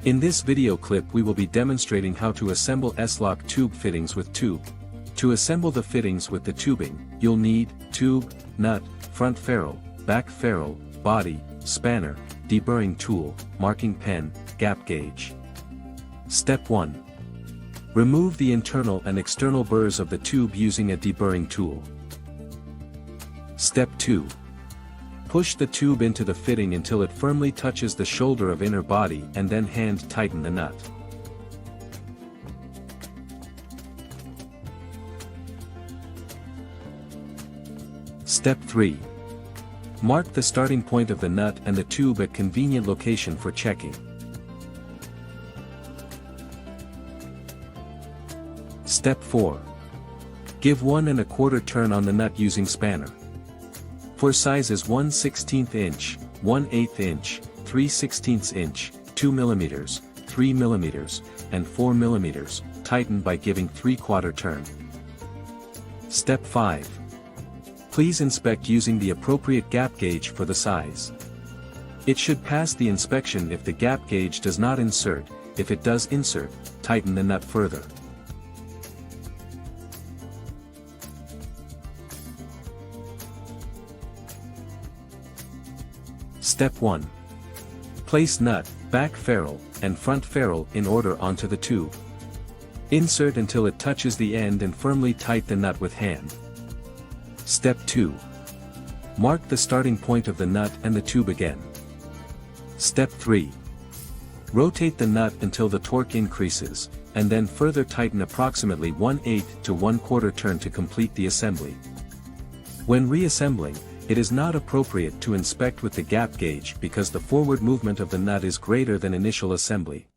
In this video clip we will be demonstrating how to assemble S-LOK tube fittings with tube. To assemble the fittings with the tubing, you'll need tube, nut, front ferrule, back ferrule, body, spanner, deburring tool, marking pen, gap gauge. Step 1. Remove the internal and external burrs of the tube using a deburring tool. Step 2. Push the tube into the fitting until it firmly touches the shoulder of inner body and then hand tighten the nut. Step 3. Mark the starting point of the nut and the tube at convenient location for checking. Step 4. Give 1 1/4 turn on the nut using spanner. For sizes 1/16 inch, 1/8 inch, 3/16 inch, 2 mm, 3 mm, and 4 mm, tighten by giving 3/4 turn. Step 5. Please inspect using the appropriate gap gauge for the size. It should pass the inspection if the gap gauge does not insert. If it does insert, tighten the nut further. Step 1. Place nut, back ferrule, and front ferrule in order onto the tube. Insert until it touches the end and firmly tighten the nut with hand. Step 2. Mark the starting point of the nut and the tube again. Step 3. Rotate the nut until the torque increases, and then further tighten approximately 1/8 to 1/4 turn to complete the assembly. When reassembling, it is not appropriate to inspect with the gap gauge because the forward movement of the nut is greater than initial assembly.